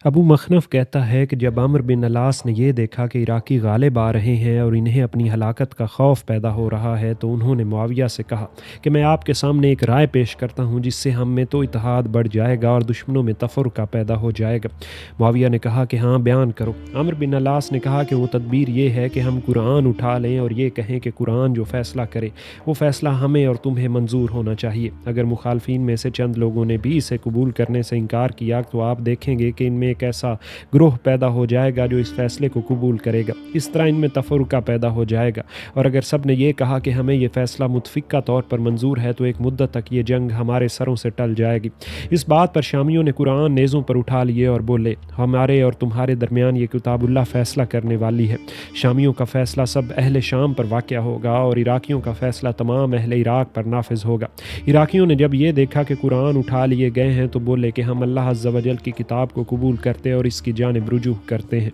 ابو مخنف کہتا ہے کہ جب عمرو بن العاص نے یہ دیکھا کہ عراقی غالب آ رہے ہیں اور انہیں اپنی ہلاکت کا خوف پیدا ہو رہا ہے تو انہوں نے معاویہ سے کہا کہ میں آپ کے سامنے ایک رائے پیش کرتا ہوں جس سے ہم میں تو اتحاد بڑھ جائے گا اور دشمنوں میں تفرقہ پیدا ہو جائے گا۔ معاویہ نے کہا کہ ہاں بیان کرو۔ عمرو بن العاص نے کہا کہ وہ تدبیر یہ ہے کہ ہم قرآن اٹھا لیں اور یہ کہیں کہ قرآن جو فیصلہ کرے وہ فیصلہ ہمیں اور تمہیں منظور ہونا چاہیے۔ اگر مخالفین میں سے چند لوگوں نے بھی اسے قبول کرنے سے انکار کیا تو آپ دیکھیں گے کہ ان میں ایک ایسا گروہ پیدا ہو جائے گا جو اس فیصلے کو قبول کرے گا، اس طرح ان میں تفرقہ پیدا ہو جائے گا، اور اگر سب نے یہ کہا کہ ہمیں یہ فیصلہ متفقہ طور پر منظور ہے تو ایک مدت تک یہ جنگ ہمارے سروں سے ٹل جائے گی۔ اس بات پر شامیوں نے قرآن نیزوں پر اٹھا لیے اور بولے ہمارے اور تمہارے درمیان یہ کتاب اللہ فیصلہ کرنے والی ہے۔ شامیوں کا فیصلہ سب اہل شام پر واقع ہوگا اور عراقیوں کا فیصلہ تمام اہل عراق پر نافذ ہوگا۔ عراقیوں نے جب یہ دیکھا کہ قرآن اٹھا لیے گئے ہیں تو بولے کہ ہم اللہ عز و جل کی کتاب کو قبول کرتے اور اس کی جانب رجوع کرتے ہیں۔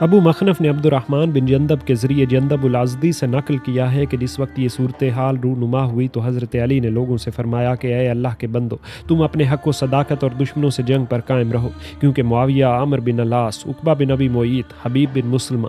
ابو مخنف نے عبد الرحمن بن جندب کے ذریعے جندب الازدی سے نقل کیا ہے کہ جس وقت یہ صورتحال رونما ہوئی تو حضرت علی نے لوگوں سے فرمایا کہ اے اللہ کے بندو، تم اپنے حق و صداقت اور دشمنوں سے جنگ پر قائم رہو، کیونکہ معاویہ، عمرو بن العاص، عقبہ بن ابی معیط، حبیب بن مسلمہ،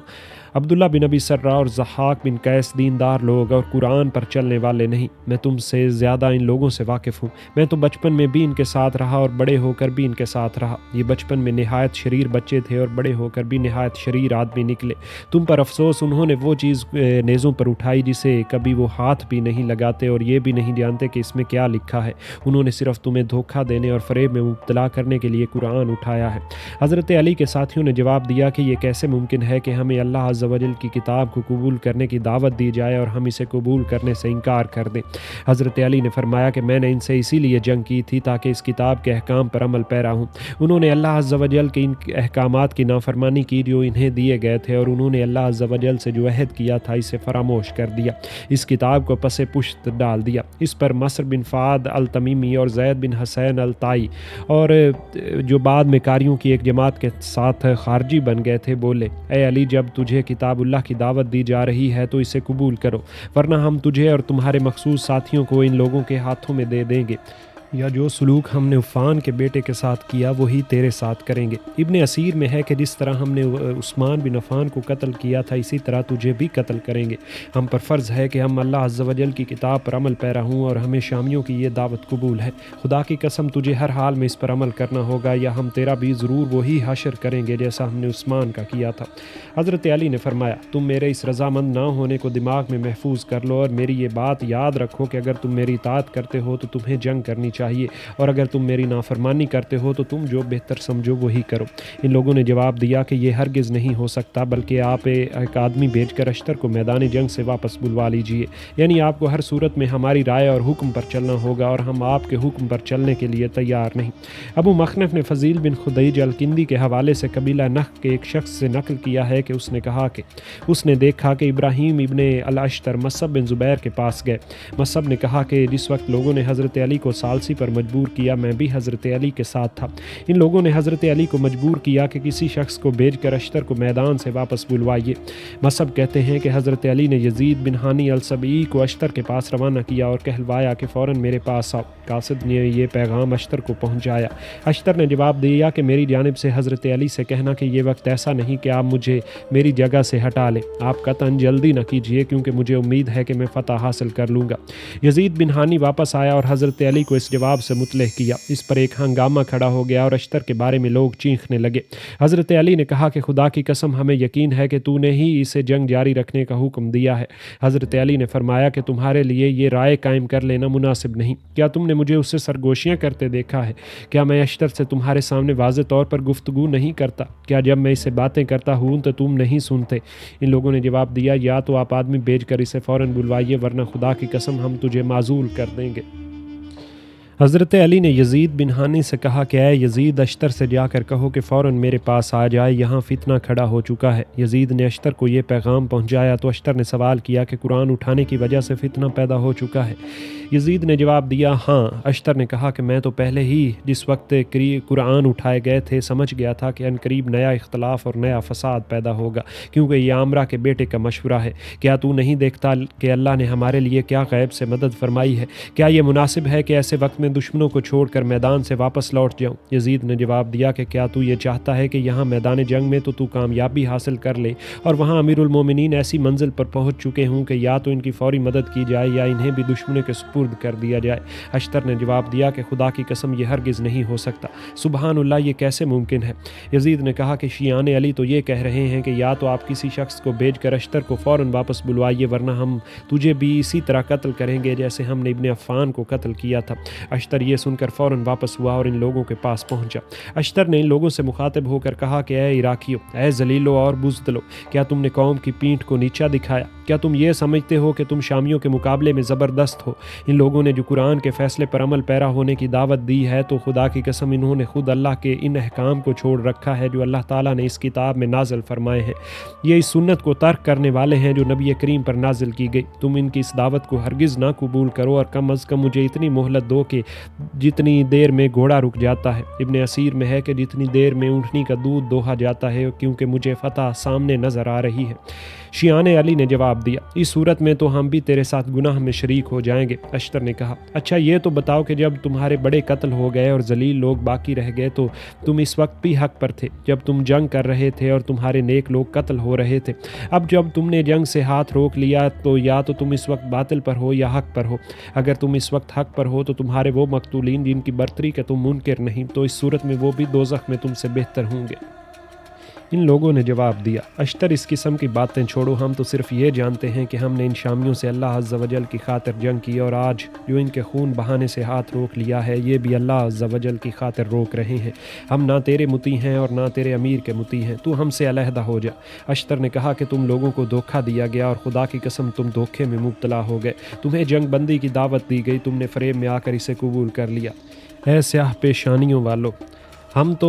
عبداللہ بن ابی سرہ اور ضحاک بن قیس دیندار لوگ اور قرآن پر چلنے والے نہیں۔ میں تم سے زیادہ ان لوگوں سے واقف ہوں۔ میں تو بچپن میں بھی ان کے ساتھ رہا اور بڑے ہو کر بھی ان کے ساتھ رہا۔ یہ بچپن میں نہایت شریر بچے تھے اور بڑے ہو کر بھی نہایت شریر آدمی نکلے۔ تم پر افسوس، انہوں نے وہ چیز نیزوں پر اٹھائی جسے کبھی وہ ہاتھ بھی نہیں لگاتے اور یہ بھی نہیں جانتے کہ اس میں کیا لکھا ہے۔ انہوں نے صرف تمہیں دھوکہ دینے اور فریب میں مبتلا کرنے کے لیے قرآن اٹھایا ہے۔ حضرت علی کے ساتھیوں نے جواب دیا کہ یہ کیسے ممکن ہے کہ ہمیں اللہ عز و جل کی کتاب کو قبول کرنے کی دعوت دی جائے اور ہم اسے قبول کرنے سے انکار کر دیں۔ حضرت علی نے فرمایا کہ میں نے ان سے اسی لیے جنگ کی تھی تاکہ اس کتاب کے احکام پر عمل پیرا ہوں۔ انہوں نے اللہ عز و جل کے ان احکامات کی نافرمانی کی جو انہیں دیے گئے تھے اور انہوں نے اللہ عز و جل سے جو عہد کیا تھا اسے فراموش کر دیا، اس کتاب کو پس پشت ڈال دیا۔ اس پر مصر بن فعد التمیمی اور زید بن حسین الطائی اور جو بعد میں قاریوں کی ایک جماعت کے ساتھ خارجی بن گئے تھے بولے اے علی، جب تجھے کتاب اللہ کی دعوت دی جا رہی ہے تو اسے قبول کرو، ورنہ ہم تجھے اور تمہارے مخصوص ساتھیوں کو ان لوگوں کے ہاتھوں میں دے دیں گے، یا جو سلوک ہم نے عفان کے بیٹے کے ساتھ کیا وہی تیرے ساتھ کریں گے۔ ابن اسیر میں ہے کہ جس طرح ہم نے عثمان بن عفان کو قتل کیا تھا اسی طرح تجھے بھی قتل کریں گے۔ ہم پر فرض ہے کہ ہم اللہ عز و جل کی کتاب پر عمل پیرا ہوں اور ہمیں شامیوں کی یہ دعوت قبول ہے۔ خدا کی قسم تجھے ہر حال میں اس پر عمل کرنا ہوگا یا ہم تیرا بھی ضرور وہی حشر کریں گے جیسا ہم نے عثمان کا کیا تھا۔ حضرت علی نے فرمایا تم میرے اس رضامند نہ ہونے کو دماغ میں محفوظ کر لو اور میری یہ بات یاد رکھو کہ اگر تم میری اطاعت کرتے ہو تو تمہیں جنگ کرنی چاہیے، اور اگر تم میری نافرمانی کرتے ہو تو تم جو بہتر سمجھو وہی کرو۔ ان لوگوں نے جواب دیا کہ یہ ہرگز نہیں ہو سکتا، بلکہ آپ ایک آدمی بھیج کر اشتر کو میدان جنگ سے واپس بلوا لیجئے، یعنی آپ کو ہر صورت میں ہماری رائے اور حکم پر چلنا ہوگا اور ہم آپ کے حکم پر چلنے کے لیے تیار نہیں۔ ابو مخنف نے فضیل بن خدیج الکندی کے حوالے سے قبیلہ نخ کے ایک شخص سے نقل کیا ہے کہ اس نے کہا کہ اس نے دیکھا کہ ابراہیم ابن الاشتر مصعب بن زبیر کے پاس گئے۔ مصعب نے کہا کہ جس وقت لوگوں نے حضرت علی کو ثالثی پر مجبور کیا میں بھی حضرت علی کے ساتھ تھا۔ ان لوگوں نے حضرت علی کو مجبور کیا کہ کسی شخص کو بھیج کر اشتر کو میدان سے واپس بلوائیے۔ مصعب کہتے ہیں کہ حضرت علی نے یزید بن ہانی السبعی کو اشتر کے پاس روانہ کیا اور کہلوایا کہ فوراً میرے پاس آؤ۔ قاصد نے یہ پیغام اشتر کو پہنچایا۔ اشتر نے جواب دیا کہ میری جانب سے حضرت علی سے کہنا کہ یہ وقت ایسا نہیں کہ آپ مجھے میری جگہ سے ہٹا لیں، آپ قطعاً جلدی نہ کیجیے کیونکہ مجھے امید ہے کہ میں فتح حاصل کر لوں گا۔ یزید بن ہانی واپس آیا اور حضرت علی کو اس جواب سے مطلع کیا۔ اس پر ایک ہنگامہ کھڑا ہو گیا اور اشتر کے بارے میں لوگ چیخنے لگے۔ حضرت علی نے کہا کہ خدا کی قسم ہمیں یقین ہے کہ تو نے ہی اسے جنگ جاری رکھنے کا حکم دیا ہے۔ حضرت علی نے فرمایا کہ تمہارے لیے یہ رائے قائم کر لینا مناسب نہیں۔ کیا تم نے مجھے اس سے سرگوشیاں کرتے دیکھا ہے؟ کیا میں اشتر سے تمہارے سامنے واضح طور پر گفتگو نہیں کرتا؟ کیا جب میں اسے باتیں کرتا ہوں تو تم نہیں سنتے؟ ان لوگوں نے جواب دیا یا تو آپ آدمی بھیج کر اسے فوراً بلوائیے ورنہ خدا کی قسم ہم تجھے معزول کر دیں گے۔ حضرت علی نے یزید بن ہانی سے کہا کہ اے یزید، اشتر سے جا کر کہو کہ فوراً میرے پاس آ جائے، یہاں فتنہ کھڑا ہو چکا ہے۔ یزید نے اشتر کو یہ پیغام پہنچایا تو اشتر نے سوال کیا کہ قرآن اٹھانے کی وجہ سے فتنہ پیدا ہو چکا ہے؟ یزید نے جواب دیا ہاں۔ اشتر نے کہا کہ میں تو پہلے ہی جس وقت قرآن اٹھائے گئے تھے سمجھ گیا تھا کہ عنقریب نیا اختلاف اور نیا فساد پیدا ہوگا، کیونکہ یہ عامرہ کے بیٹے کا مشورہ ہے۔ کیا تو نہیں دیکھتا کہ اللہ نے ہمارے لیے کیا غیب سے مدد فرمائی ہے؟ کیا یہ مناسب ہے کہ ایسے وقت میں میں دشمنوں کو چھوڑ کر میدان سے واپس لوٹ جاؤں؟ یزید نے جواب دیا کہ کیا تو یہ چاہتا ہے کہ یہاں میدان جنگ میں تو کامیابی حاصل کر لے اور وہاں امیر المومنین ایسی منزل پر پہنچ چکے ہوں کہ یا تو ان کی فوری مدد کی جائے یا انہیں بھی دشمنوں کے سپرد کر دیا جائے؟ اشتر نے جواب دیا کہ خدا کی قسم یہ ہرگز نہیں ہو سکتا۔ سبحان اللہ، یہ کیسے ممکن ہے؟ یزید نے کہا کہ شیعان علی تو یہ کہہ رہے ہیں کہ یا تو آپ کسی شخص کو بھیج کر اشتر کو فوراً واپس بلوائیے ورنہ ہم تجھے بھی اسی طرح قتل کریں گے جیسے ہم نے ابن عفان کو قتل کیا تھا۔ اشتر یہ سن کر فوراً واپس ہوا اور ان لوگوں کے پاس پہنچا۔ اشتر نے ان لوگوں سے مخاطب ہو کر کہا کہ اے عراقیو، اے ذلیلو اور بزدلو، کیا تم نے قوم کی پیٹھ کو نیچا دکھایا؟ کیا تم یہ سمجھتے ہو کہ تم شامیوں کے مقابلے میں زبردست ہو؟ ان لوگوں نے جو قرآن کے فیصلے پر عمل پیرا ہونے کی دعوت دی ہے تو خدا کی قسم انہوں نے خود اللہ کے ان احکام کو چھوڑ رکھا ہے جو اللہ تعالیٰ نے اس کتاب میں نازل فرمائے ہیں۔ یہ اس سنت کو ترک کرنے والے ہیں جو نبی کریم پر نازل کی گئی۔ تم ان کی اس دعوت کو ہرگز نہ قبول کرو اور کم از کم مجھے اتنی مہلت دو کہ جتنی دیر میں گھوڑا رک جاتا ہے، ابن اسیر میں ہے کہ جتنی دیر میں اونٹنی کا دودھ دوہا جاتا ہے، کیونکہ مجھے فتح سامنے نظر آ رہی ہے۔ شیعان علی نے جواب دیا، اس صورت میں تو ہم بھی تیرے ساتھ گناہ میں شریک ہو جائیں گے۔ اشتر نے کہا، اچھا یہ تو بتاؤ کہ جب تمہارے بڑے قتل ہو گئے اور ذلیل لوگ باقی رہ گئے تو تم اس وقت بھی حق پر تھے جب تم جنگ کر رہے تھے اور تمہارے نیک لوگ قتل ہو رہے تھے۔ اب جب تم نے جنگ سے ہاتھ روک لیا تو یا تو تم اس وقت باطل پر ہو یا حق پر ہو۔ اگر تم اس وقت حق پر ہو تو تمہارے وہ مقتولین جن کی برتری کا تم منکر نہیں، تو اس صورت میں وہ بھی دوزخ میں تم سے بہتر ہوں گے۔ ان لوگوں نے جواب دیا، اشتر اس قسم کی باتیں چھوڑو، ہم تو صرف یہ جانتے ہیں کہ ہم نے ان شامیوں سے اللہ عز و جل کی خاطر جنگ کی اور آج جو ان کے خون بہانے سے ہاتھ روک لیا ہے یہ بھی اللہ عز و جل کی خاطر روک رہے ہیں۔ ہم نہ تیرے مطیع ہیں اور نہ تیرے امیر کے مطیع ہیں، تو ہم سے علیحدہ ہو جا۔ اشتر نے کہا کہ تم لوگوں کو دھوکہ دیا گیا اور خدا کی قسم تم دھوکے میں مبتلا ہو گئے۔ تمہیں جنگ بندی کی دعوت دی گئی، تم نے فریب میں آ کر اسے قبول کر لیا۔ اے سیاہ پیشانیوں والو، ہم تو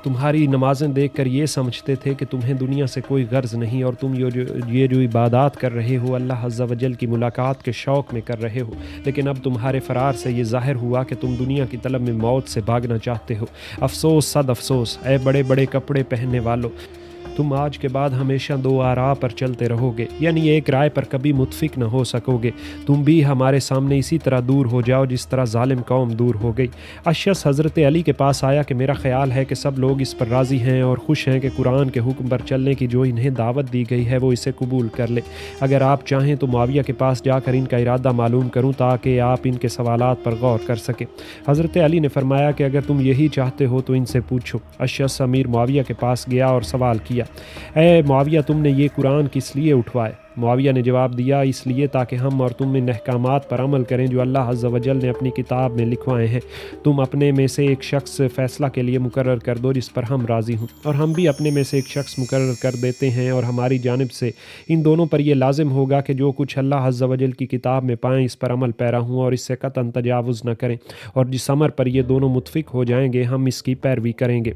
تمہاری نمازیں دیکھ کر یہ سمجھتے تھے کہ تمہیں دنیا سے کوئی غرض نہیں اور تم یہ جو عبادات کر رہے ہو اللہ عز و جل کی ملاقات کے شوق میں کر رہے ہو، لیکن اب تمہارے فرار سے یہ ظاہر ہوا کہ تم دنیا کی طلب میں موت سے بھاگنا چاہتے ہو۔ افسوس صد افسوس، اے بڑے بڑے کپڑے پہننے والو، تم آج کے بعد ہمیشہ دو آراء پر چلتے رہو گے، یعنی ایک رائے پر کبھی متفق نہ ہو سکو گے۔ تم بھی ہمارے سامنے اسی طرح دور ہو جاؤ جس طرح ظالم قوم دور ہو گئی۔ اشعث حضرت علی کے پاس آیا کہ میرا خیال ہے کہ سب لوگ اس پر راضی ہیں اور خوش ہیں کہ قرآن کے حکم پر چلنے کی جو انہیں دعوت دی گئی ہے وہ اسے قبول کر لے۔ اگر آپ چاہیں تو معاویہ کے پاس جا کر ان کا ارادہ معلوم کروں تاکہ آپ ان کے سوالات پر غور کر سکیں۔ حضرت علی نے فرمایا کہ اگر تم یہی چاہتے ہو تو ان سے پوچھو۔ اشعث امیر معاویہ کے پاس گیا اور سوال کیا، اے معاویہ، تم نے یہ قرآن کس لیے اٹھوائے؟ معاویہ نے جواب دیا، اس لیے تاکہ ہم اور تم ان احکامات پر عمل کریں جو اللہ عز و جل نے اپنی کتاب میں لکھوائے ہیں۔ تم اپنے میں سے ایک شخص فیصلہ کے لیے مقرر کر دو جس پر ہم راضی ہوں، اور ہم بھی اپنے میں سے ایک شخص مقرر کر دیتے ہیں اور ہماری جانب سے ان دونوں پر یہ لازم ہوگا کہ جو کچھ اللہ عز و جل کی کتاب میں پائیں اس پر عمل پیرا ہوں اور اس سے قطعاً تجاوز نہ کریں، اور جس امر پر یہ دونوں متفق ہو جائیں گے ہم اس کی پیروی کریں گے۔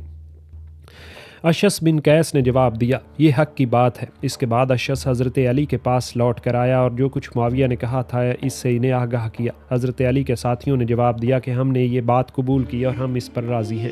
اشعث بن قیس نے جواب دیا، یہ حق کی بات ہے۔ اس کے بعد اشعث حضرت علی کے پاس لوٹ کر آیا اور جو کچھ معاویہ نے کہا تھا اس سے انہیں آگاہ کیا۔ حضرت علی کے ساتھیوں نے جواب دیا کہ ہم نے یہ بات قبول کی اور ہم اس پر راضی ہیں۔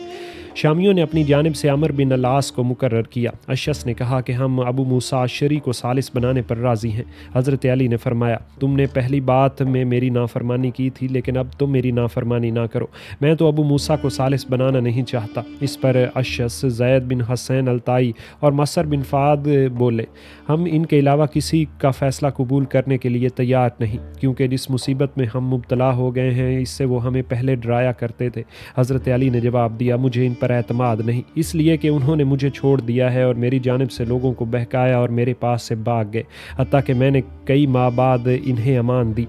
شامیوں نے اپنی جانب سے عمر بن العاص کو مقرر کیا۔ اشعث نے کہا کہ ہم ابو موسیٰ اشعری کو ثالث بنانے پر راضی ہیں۔ حضرت علی نے فرمایا، تم نے پہلی بات میں میری نافرمانی کی تھی لیکن اب تم میری نافرمانی نہ کرو، میں تو ابو موسیٰ کو ثالث بنانا نہیں چاہتا۔ اس پر اشعث، زید بن حسین الطائی اور مصر بن فعد بولے، ہم ان کے علاوہ کسی کا فیصلہ قبول کرنے کے لیے تیار نہیں، کیونکہ جس مصیبت میں ہم مبتلا ہو گئے ہیں اس سے وہ ہمیں پہلے ڈرایا کرتے تھے۔ حضرت علی نے جواب دیا، مجھے ان پر اعتماد نہیں، اس لیے کہ انہوں نے مجھے چھوڑ دیا ہے اور میری جانب سے لوگوں کو بہکایا اور میرے پاس سے بھاگ گئے، حتیٰ کہ میں نے کئی ماہ بعد انہیں امان دی،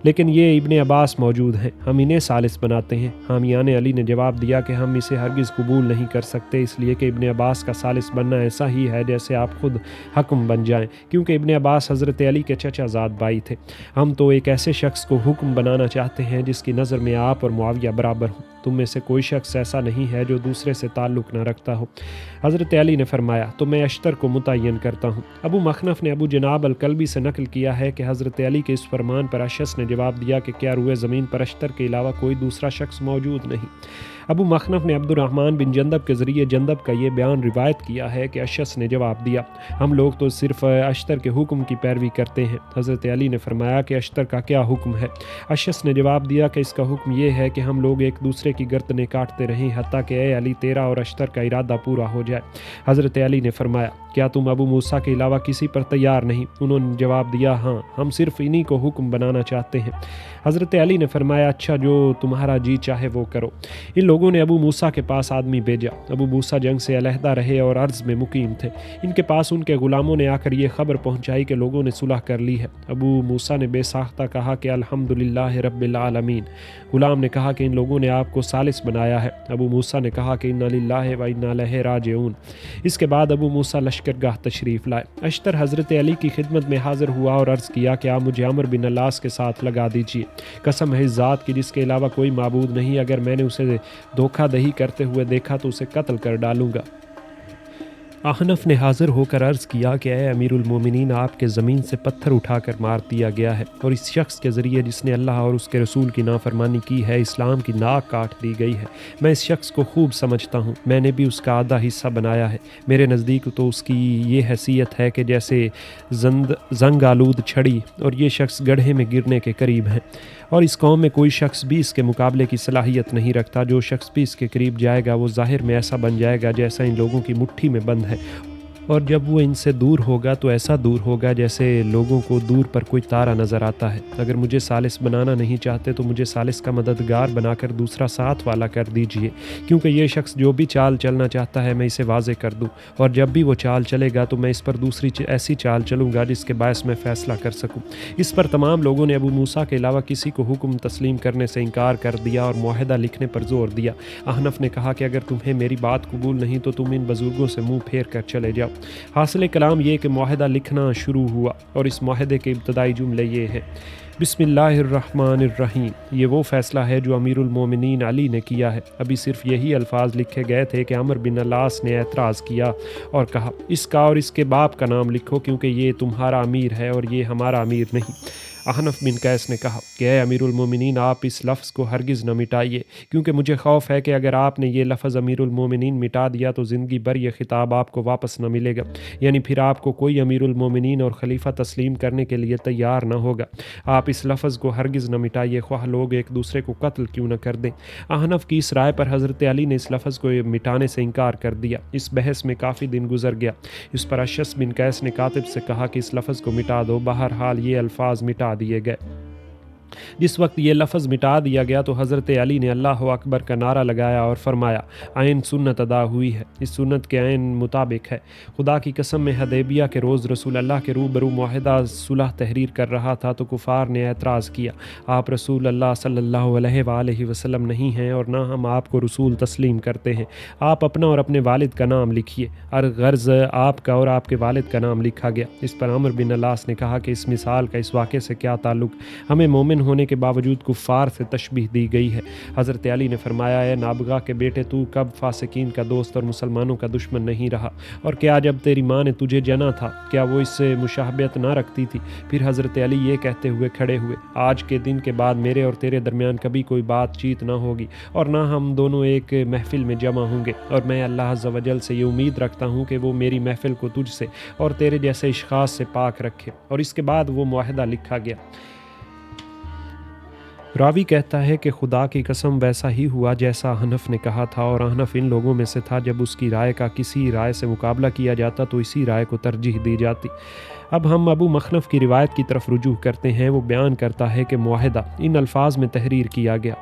لیکن یہ ابن عباس موجود ہیں، ہم انہیں ثالث بناتے ہیں۔ حامیان علی نے جواب دیا کہ ہم اسے ہرگز قبول نہیں کر سکتے، اس لیے کہ ابن عباس کا ثالث بننا ایسا ہی ہے جیسے آپ خود حکم بن جائیں، کیونکہ ابن عباس حضرت علی کے چچا زاد بھائی تھے۔ ہم تو ایک ایسے شخص کو حکم بنانا چاہتے ہیں جس کی نظر میں آپ اور معاویہ برابر ہوں۔ تم میں سے کوئی شخص ایسا نہیں ہے جو دوسرے سے تعلق نہ رکھتا ہو۔ حضرت علی نے فرمایا تو میں اشتر کو متعین کرتا ہوں۔ ابو مخنف نے ابو جناب الکلبی سے نقل کیا ہے کہ حضرت علی کے اس فرمان پر اشعث نے جواب دیا کہ کیا روئے زمین پر اشتر کے علاوہ کوئی دوسرا شخص موجود نہیں؟ ابو مخنف نے عبد الرحمن بن جندب کے ذریعے جندب کا یہ بیان روایت کیا ہے کہ اشعث نے جواب دیا ہم لوگ تو صرف اشتر کے حکم کی پیروی کرتے ہیں۔ حضرت علی نے فرمایا کہ اشتر کا کیا حکم ہے؟ اشعث نے جواب دیا کہ اس کا حکم یہ ہے کہ ہم لوگ ایک دوسرے کی گردنیں کاٹتے رہیں حتیٰ کہ اے علی تیرا اور اشتر کا ارادہ پورا ہو جائے۔ حضرت علی نے فرمایا کیا تم ابو موسیٰ کے علاوہ کسی پر تیار نہیں؟ انہوں نے جواب دیا ہاں، ہم صرف انہی کو حکم بنانا چاہتے ہیں۔ حضرت علی نے فرمایا اچھا، جو تمہارا جی چاہے وہ کرو۔ ان لوگوں نے ابو موسیٰ کے پاس آدمی بھیجا۔ ابو موسیٰ جنگ سے علیحدہ رہے اور عرض میں مقیم تھے۔ ان کے پاس ان کے غلاموں نے آ کر یہ خبر پہنچائی کہ لوگوں نے صلح کر لی ہے۔ ابو موسیٰ نے بے ساختہ کہا کہ الحمدللہ رب العالمین۔ غلام نے کہا کہ ان لوگوں نے آپ کو ثالث بنایا ہے۔ ابو موسیٰ نے کہا کہ انا للہ و انا الیہ راجعون۔ اس کے بعد ابو موسیٰ لشکرگاہ تشریف لائے۔ اشتر حضرت علی کی خدمت میں حاضر ہوا اور عرض کیا کہ آپ مجھے عمرو بن العاص کے ساتھ لگا دیجیے۔ قسم ہے اس ذات کی جس کے علاوہ کوئی معبود نہیں، اگر میں نے اسے دھوکہ دہی کرتے ہوئے دیکھا تو اسے قتل کر ڈالوں گا۔ احنف نے حاضر ہو کر عرض کیا کہ اے امیر المومنین، آپ کے زمین سے پتھر اٹھا کر مار دیا گیا ہے اور اس شخص کے ذریعے جس نے اللہ اور اس کے رسول کی نافرمانی کی ہے اسلام کی ناک کاٹ دی گئی ہے۔ میں اس شخص کو خوب سمجھتا ہوں، میں نے بھی اس کا آدھا حصہ بنایا ہے۔ میرے نزدیک تو اس کی یہ حیثیت ہے کہ جیسے زنگ آلود چھڑی، اور یہ شخص گڑھے میں گرنے کے قریب ہے، اور اس قوم میں کوئی شخص بھی اس کے مقابلے کی صلاحیت نہیں رکھتا۔ جو شخص بھی اس کے قریب جائے گا وہ ظاہر میں ایسا بن جائے گا جیسا ان لوگوں کی مٹھی میں بند ہے، اور جب وہ ان سے دور ہوگا تو ایسا دور ہوگا جیسے لوگوں کو دور پر کوئی تارا نظر آتا ہے۔ اگر مجھے ثالث بنانا نہیں چاہتے تو مجھے ثالث کا مددگار بنا کر دوسرا ساتھ والا کر دیجئے، کیونکہ یہ شخص جو بھی چال چلنا چاہتا ہے میں اسے واضح کر دوں، اور جب بھی وہ چال چلے گا تو میں اس پر دوسری ایسی چال چلوں گا جس کے باعث میں فیصلہ کر سکوں۔ اس پر تمام لوگوں نے ابو موسیٰ کے علاوہ کسی کو حکم تسلیم کرنے سے انکار کر دیا اور معاہدہ لکھنے پر زور دیا۔ احنف نے کہا کہ اگر تمہیں میری بات قبول نہیں تو تم ان بزرگوں سے منہ پھیر کر چلے جاؤ۔ حاصل کلام یہ کہ معاہدہ لکھنا شروع ہوا، اور اس معاہدے کے ابتدائی جملے یہ ہیں: بسم اللہ الرحمن الرحیم۔ یہ وہ فیصلہ ہے جو امیر المومنین علی نے کیا ہے۔ ابھی صرف یہی الفاظ لکھے گئے تھے کہ عمرو بن العاص نے اعتراض کیا اور کہا اس کا اور اس کے باپ کا نام لکھو، کیونکہ یہ تمہارا امیر ہے اور یہ ہمارا امیر نہیں۔ احنف بن قیس نے کہا کہ اے امیر المومنین، آپ اس لفظ کو ہرگز نہ مٹائیے، کیونکہ مجھے خوف ہے کہ اگر آپ نے یہ لفظ امیر المومنین مٹا دیا تو زندگی بھر یہ خطاب آپ کو واپس نہ ملے گا، یعنی پھر آپ کو کوئی امیر المومنین اور خلیفہ تسلیم کرنے کے لیے تیار نہ ہوگا۔ آپ اس لفظ کو ہرگز نہ مٹائیے، خواہ لوگ ایک دوسرے کو قتل کیوں نہ کر دیں۔ احنف کی اس رائے پر حضرت علی نے اس لفظ کو مٹانے سے انکار کر دیا۔ اس بحث میں کافی دن گزر گیا۔ اس پر اشعث بن قیس نے کاتب سے کہا کہ اس لفظ کو مٹا دو۔ بہرحال یہ الفاظ مٹا دیے گئے۔ جس وقت یہ لفظ مٹا دیا گیا تو حضرت علی نے اللہ اکبر کا نعرہ لگایا اور فرمایا عین سنت ادا ہوئی ہے، اس سنت کے عین مطابق ہے۔ خدا کی قسم میں حدیبیہ کے روز رسول اللہ کے روبرو معاہدہ صلح تحریر کر رہا تھا تو کفار نے اعتراض کیا، آپ رسول اللہ صلی اللہ علیہ وآلہ وسلم نہیں ہیں اور نہ ہم آپ کو رسول تسلیم کرتے ہیں، آپ اپنا اور اپنے والد کا نام لکھیے۔ غرض آپ کا اور آپ کے والد کا نام لکھا گیا۔ اس پر عمرو بن العاص نے کہا کہ اس مثال کا اس واقعے سے کیا تعلق؟ ہمیں مومن ہونے کے باوجود کفار سے تشبیہ دی گئی ہے۔ حضرت علی نے فرمایا اے نابغہ کے بیٹے، تو کب فاسقین کا دوست اور مسلمانوں کا دشمن نہیں رہا؟ اور کیا جب تیری ماں نے تجھے جنا تھا کیا وہ اس سے مشابہت نہ رکھتی تھی؟ پھر حضرت علی یہ کہتے ہوئے کھڑے ہوئے، آج کے دن کے بعد میرے اور تیرے درمیان کبھی کوئی بات چیت نہ ہوگی اور نہ ہم دونوں ایک محفل میں جمع ہوں گے، اور میں اللہ عز و جل سے یہ امید رکھتا ہوں کہ وہ میری محفل کو تجھ سے اور تیرے جیسے اشخاص سے پاک رکھے۔ اور اس کے بعد وہ معاہدہ لکھا گیا۔ راوی کہتا ہے کہ خدا کی قسم ویسا ہی ہوا جیسا احنف نے کہا تھا، اور احنف ان لوگوں میں سے تھا جب اس کی رائے کا کسی رائے سے مقابلہ کیا جاتا تو اسی رائے کو ترجیح دی جاتی۔ اب ہم ابو مخنف کی روایت کی طرف رجوع کرتے ہیں۔ وہ بیان کرتا ہے کہ معاہدہ ان الفاظ میں تحریر کیا گیا: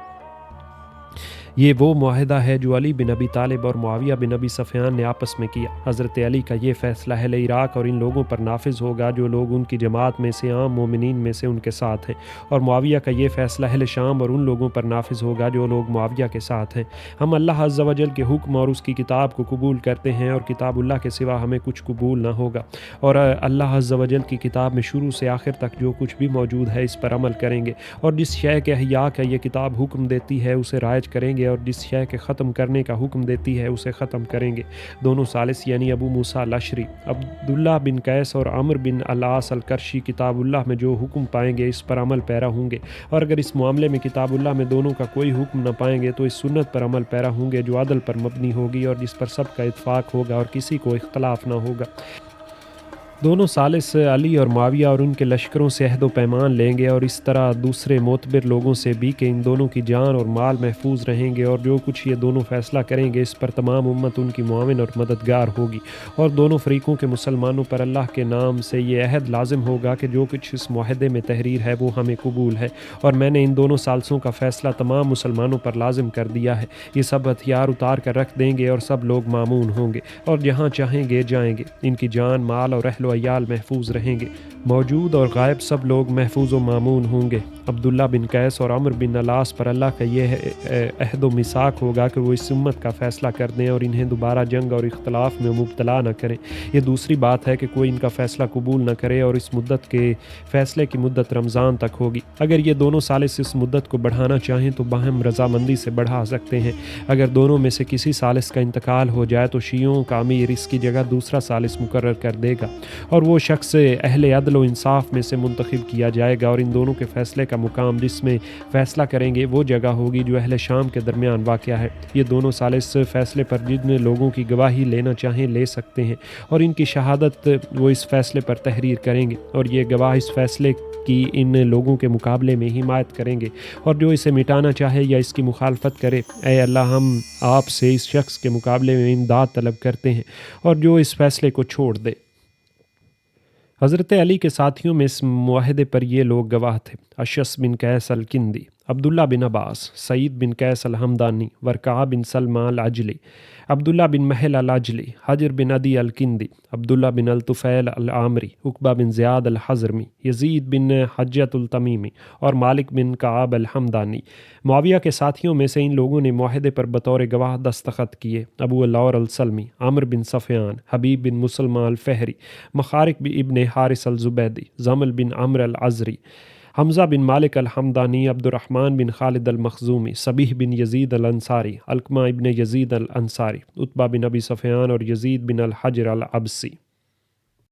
یہ وہ معاہدہ ہے جو علی بن ابی طالب اور معاویہ بن ابی سفیان نے آپس میں کیا۔ حضرت علی کا یہ فیصلہ اہل عراق اور ان لوگوں پر نافذ ہوگا جو لوگ ان کی جماعت میں سے عام مومنین میں سے ان کے ساتھ ہیں، اور معاویہ کا یہ فیصلہ اہل شام اور ان لوگوں پر نافذ ہوگا جو لوگ معاویہ کے ساتھ ہیں۔ ہم اللہ عز و جل کے حکم اور اس کی کتاب کو قبول کرتے ہیں، اور کتاب اللہ کے سوا ہمیں کچھ قبول نہ ہوگا، اور اللہ عز و جل کی کتاب میں شروع سے آخر تک جو کچھ بھی موجود ہے اس پر عمل کریں گے، اور جس شے کے احیاء کا یہ کتاب حکم دیتی ہے اسے رائج کریں گے، گے اور جس شے کے ختم کرنے کا حکم دیتی ہے اسے ختم کریں گے۔ دونوں ثالث یعنی ابو موسیٰ الاشعری، عبداللہ بن قیس اور عمرو بن العاص القرشی کتاب اللہ میں جو حکم پائیں گے اس پر عمل پیرا ہوں گے، اور اگر اس معاملے میں کتاب اللہ میں دونوں کا کوئی حکم نہ پائیں گے تو اس سنت پر عمل پیرا ہوں گے جو عدل پر مبنی ہوگی اور جس پر سب کا اتفاق ہوگا اور کسی کو اختلاف نہ ہوگا۔ دونوں ثالث علی اور معاویہ اور ان کے لشکروں سے عہد و پیمان لیں گے اور اس طرح دوسرے معتبر لوگوں سے بھی کہ ان دونوں کی جان اور مال محفوظ رہیں گے، اور جو کچھ یہ دونوں فیصلہ کریں گے اس پر تمام امت ان کی معاون اور مددگار ہوگی، اور دونوں فریقوں کے مسلمانوں پر اللہ کے نام سے یہ عہد لازم ہوگا کہ جو کچھ اس معاہدے میں تحریر ہے وہ ہمیں قبول ہے، اور میں نے ان دونوں ثالثوں کا فیصلہ تمام مسلمانوں پر لازم کر دیا ہے۔ یہ سب ہتھیار اتار کر رکھ دیں گے اور سب لوگ مامون ہوں گے اور جہاں چاہیں گے جائیں گے، ان کی جان مال اور اہل و عیال محفوظ رہیں گے، موجود اور غائب سب لوگ محفوظ و مامون ہوں گے۔ عبداللہ بن قیس اور عمرو بن العاص پر اللہ کا یہ عہد و میثاق ہوگا کہ وہ اس امت کا فیصلہ کر دیں اور انہیں دوبارہ جنگ اور اختلاف میں مبتلا نہ کریں۔ یہ دوسری بات ہے کہ کوئی ان کا فیصلہ قبول نہ کرے، اور اس مدت کے فیصلے کی مدت رمضان تک ہوگی۔ اگر یہ دونوں ثالث اس مدت کو بڑھانا چاہیں تو باہم رضامندی سے بڑھا سکتے ہیں۔ اگر دونوں میں سے کسی ثالث کا انتقال ہو جائے تو شیعوں کا امیر اس کی جگہ دوسرا ثالث مقرر کر دے گا، اور وہ شخص اہل عدل و انصاف میں سے منتخب کیا جائے گا، اور ان دونوں کے فیصلے کا مقام جس میں فیصلہ کریں گے وہ جگہ ہوگی جو اہل شام کے درمیان واقع ہے۔ یہ دونوں ثالث فیصلے پر جن لوگوں کی گواہی لینا چاہیں لے سکتے ہیں، اور ان کی شہادت وہ اس فیصلے پر تحریر کریں گے، اور یہ گواہ اس فیصلے کی ان لوگوں کے مقابلے میں حمایت کریں گے، اور جو اسے مٹانا چاہے یا اس کی مخالفت کرے، اے اللہ ہم آپ سے اس شخص کے مقابلے میں امداد طلب کرتے ہیں، اور جو اس فیصلے کو چھوڑ دے۔ حضرت علی کے ساتھیوں میں اس معاہدے پر یہ لوگ گواہ تھے: اشعث بن قیس الکندی، عبداللہ بن عباس، سعید بن قیس الحمدانی، ورقاء بن سلمہ العجلی، عبداللہ بن محل العجلی، حجر بن عدی الکندی، عبداللہ بن الطفیل العامری، عقبہ بن زیاد الحضرمی، یزید بن حجۃ التمیمی اور مالک بن کعب الحمدانی۔ معاویہ کے ساتھیوں میں سے ان لوگوں نے معاہدے پر بطور گواہ دستخط کیے: ابو العور السلمی، عمرو بن صفیان، حبیب بن مسلمہ الفہری، مخارق ابن حارث الزبیدی، زمل بن عمرو العذری، حمزہ بن مالک الحمدانی، عبد الرحمن بن خالد المخزومی، صبیح بن یزید الانصاری، علقمہ ابن یزید الانصاری، عتبہ بن ابی سفیان اور یزید بن الحجر العبسی۔